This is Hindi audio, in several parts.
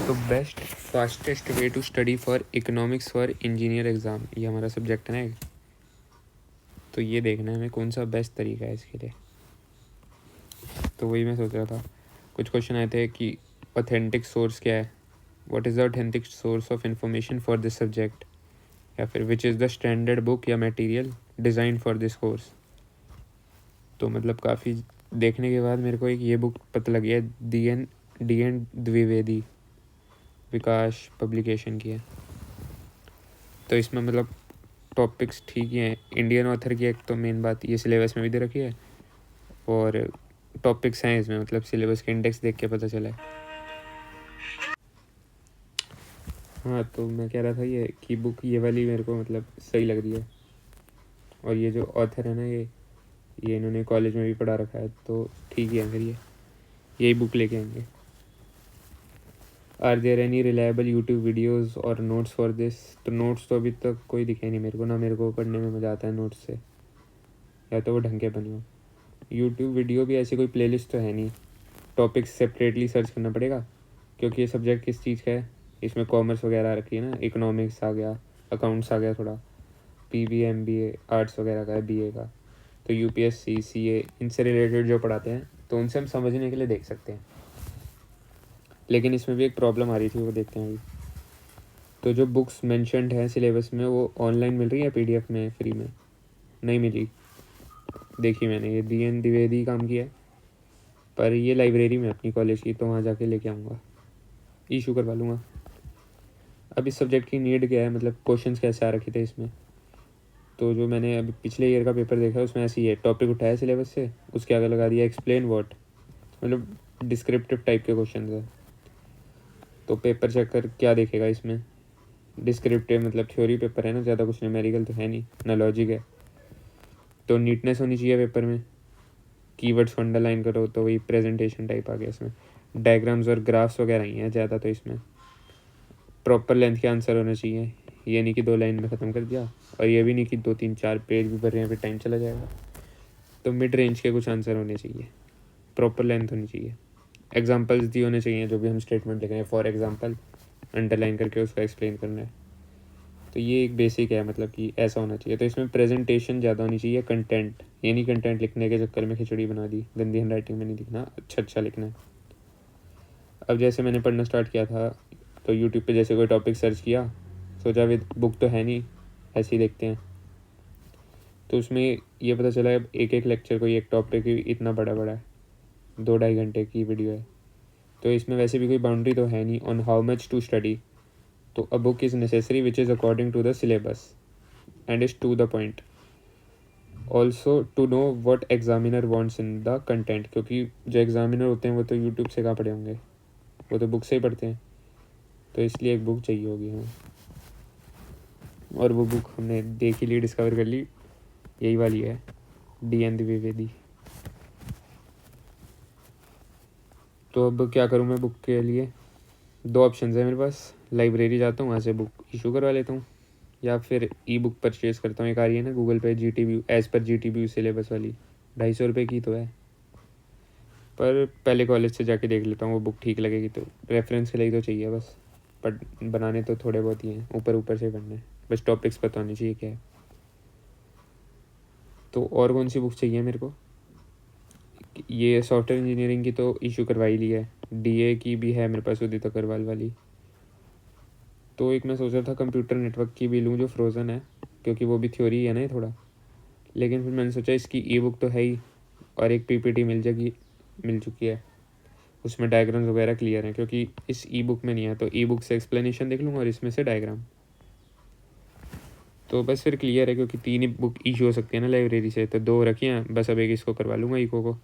तो best fastest way to study for economics for engineer exam, ये हमारा सब्जेक्ट है ना। तो ये देखना है हमें कौन सा बेस्ट तरीका है इसके लिए। तो वही मैं सोच रहा था, कुछ क्वेश्चन आए थे कि ऑथेंटिक सोर्स क्या है, what is the authentic source of information for this subject, या फिर which is the standard book या material design for this course. तो मतलब काफ़ी देखने के बाद मेरे को एक ये बुक पता लगी है, डी एन द्विवेदी, विकास पब्लिकेशन की है। तो इसमें मतलब टॉपिक्स ठीक ही हैं, इंडियन ऑथर की एक तो मेन बात ये सिलेबस में भी दे रखी है, और टॉपिक्स हैं इसमें, मतलब सिलेबस के इंडेक्स देख के पता चला है। हाँ, तो मैं कह रहा था ये कि बुक ये वाली मेरे को मतलब सही लग रही है, और ये जो ऑथर है ना ये इन्होंने कॉलेज में भी पढ़ा रखा है, तो ठीक ही है। फिर यही बुक लेके आएंगे। Are there any reliable YouTube videos और नोट्स फॉर दिस। तो नोट्स तो अभी तक कोई दिखे नहीं मेरे को, ना मेरे को पढ़ने में मज़ा आता है नोट्स से, या तो वो ढंग के बने हो। यूट्यूब वीडियो भी ऐसी कोई प्लेलिस्ट तो है नहीं, टॉपिक्स सेपरेटली सर्च करना पड़ेगा, क्योंकि ये सब्जेक्ट किस चीज़ का है, इसमें कॉमर्स वगैरह रखी है ना, इकोनॉमिक्स आ गया, अकाउंट्स आ गया, थोड़ा पीबी एमबीए आर्ट्स वगैरह का है, बीए का। तो यूपीएससी सीए इनसे रिलेटेड जो पढ़ाते हैं, तो उनसे हम समझने के लिए देख सकते हैं। लेकिन इसमें भी एक प्रॉब्लम आ रही थी, वो देखते हैं अभी। तो जो बुक्स मेंशन्ड हैं सिलेबस में, वो ऑनलाइन मिल रही है पीडीएफ में, फ्री में नहीं मिली। देखी मैंने, ये डी.एन. द्विवेदी काम की है, पर ये लाइब्रेरी में अपनी कॉलेज की, तो वहाँ जाके लेके आऊँगा, इशू करवा लूँगा। अब इस सब्जेक्ट की नीड क्या है, मतलब क्वेश्चंस कैसे आ रखे थे इसमें। तो जो मैंने अभी पिछले ईयर का पेपर देखा है, उसमें ऐसे ही है, टॉपिक उठाया सिलेबस से, उसके आगे लगा दिया एक्सप्लेन व्हाट, मतलब डिस्क्रिप्टिव टाइप के क्वेश्चन है। तो पेपर चेक कर क्या देखेगा इसमें, डिस्क्रिप्टिव मतलब थ्योरी पेपर है ना, ज़्यादा कुछ न्यूमेरिकल तो है नहीं, ना लॉजिक है। तो नीटनेस होनी चाहिए पेपर में, कीवर्ड्स को अंडरलाइन करो, तो वही प्रेजेंटेशन टाइप आ गया इसमें, डायग्राम्स और ग्राफ्स वगैरह ही हैं ज़्यादा। तो इसमें प्रॉपर लेंथ के आंसर होने चाहिए, ये नहीं कि 2 लाइन में ख़त्म कर दिया, और ये भी नहीं कि 2 3 4 पेज भी भर रहे हैं, फिर टाइम चला जाएगा। तो मिड रेंज के कुछ आंसर होने चाहिए, प्रॉपर लेंथ होनी चाहिए, एग्जांपल्स दिए होने चाहिए, जो भी हम स्टेटमेंट लिख रहे हैं फॉर एग्जांपल अंडरलाइन करके उसका एक्सप्लेन करना है। तो ये एक बेसिक है, मतलब कि ऐसा होना चाहिए। तो इसमें प्रेजेंटेशन ज़्यादा होनी चाहिए, कंटेंट, ये नहीं कंटेंट लिखने के चक्कर में खिचड़ी बना दी, गंदी हैंड राइटिंग में नहीं लिखना, अच्छा लिखना है। अब जैसे मैंने पढ़ना स्टार्ट किया था, तो यूट्यूब पे जैसे कोई टॉपिक सर्च किया, सोचा विद बुक तो है नहीं, ऐसे ही देखते हैं। तो उसमें ये पता चला अब एक एक लेक्चर को एक टॉपिक इतना बड़ा बड़ा है, 2 ढाई घंटे की वीडियो है। तो इसमें वैसे भी कोई बाउंड्री तो है नहीं on how much to study. तो a book is necessary which is according to the syllabus and is to the point, also to know what examiner wants in the content, क्योंकि जो एग्जामिनर होते हैं वो तो यूट्यूब से कहाँ पढ़े होंगे, वो तो बुक से ही पढ़ते हैं। तो इसलिए एक बुक चाहिए होगी हमें, और वो बुक हमने देख ही ली, डिस्कवर कर ली, यही वाली है, डी.एन. द्विवेदी। तो अब क्या करूँ मैं बुक के लिए, 2 ऑप्शन है मेरे पास, लाइब्रेरी जाता हूँ, वहाँ से बुक इशू करवा लेता हूँ, या फिर ई बुक परचेज़ करता हूँ। एक आ रही है ना गूगल पे, GTB as per GTB syllabus वाली, 250 रुपये की तो है, पर पहले कॉलेज से जाके देख लेता हूँ, वो बुक ठीक लगेगी तो रेफरेंस के लिए तो चाहिए बस, बट बनाने तो थोड़े बहुत ही हैं, ऊपर ऊपर से पढ़ने, बस टॉपिक्स पता होनी चाहिए क्या है। तो और कौन सी बुक चाहिए मेरे को, ये सॉफ्टवेयर इंजीनियरिंग की तो इशू करवाई ली है, DA की भी है मेरे पास, उदित अग्रवाल वाली। तो एक मैं सोच रहा था कंप्यूटर नेटवर्क की भी लूँ, जो फ्रोज़न है, क्योंकि वो भी थ्योरी है ना ये थोड़ा। लेकिन फिर मैंने सोचा इसकी ई बुक तो है ही, और एक PPT मिल चुकी है, उसमें डायग्राम्स वगैरह क्लियर हैं, क्योंकि इस ई बुक में नहीं है। तो ई बुक से एक्सप्लेनेशन देख लूँगा और इसमें से डायग्राम, तो बस फिर क्लियर है, क्योंकि 3 ही बुक इशू हो सकती है ना लाइब्रेरी से, तो 2 रखी हैं बस, अब एक इसको करवा लूँगा इको को,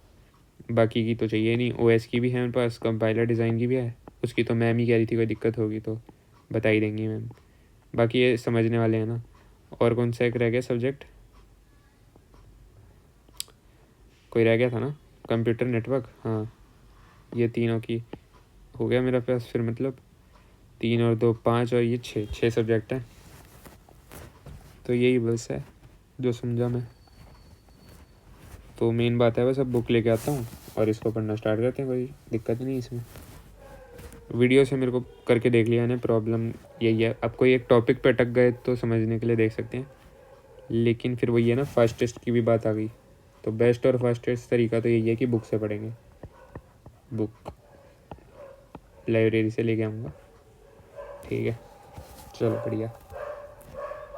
बाकी की तो चाहिए नहीं। OS की भी है मेरे पास, कंपाइलर डिज़ाइन की भी है, उसकी तो मैम ही कह रही थी कोई दिक्कत होगी तो बता ही देंगी मैम, बाकी ये समझने वाले हैं ना। और कौन सा एक रह गया सब्जेक्ट, कोई रह गया था ना, कंप्यूटर नेटवर्क, हाँ। ये तीनों की हो गया मेरा पास, फिर मतलब 3 और 2 5, और ये 6 सब्जेक्ट हैं। तो यही बस है जो समझा मैं। तो मेन बात है बस, अब बुक लेके आता हूँ और इसको पढ़ना स्टार्ट करते हैं, कोई दिक्कत नहीं इसमें। वीडियो से मेरे को करके देख लिया ने, प्रॉब्लम यही है। अब कोई एक टॉपिक पे अटक गए तो समझने के लिए देख सकते हैं, लेकिन फिर वही है ना, फास्टेस्ट की भी बात आ गई। तो बेस्ट और फास्टेस्ट तरीका तो यही है कि बुक से पढ़ेंगे। बुक लाइब्रेरी से लेके आऊँगा। ठीक है, चलो बढ़िया।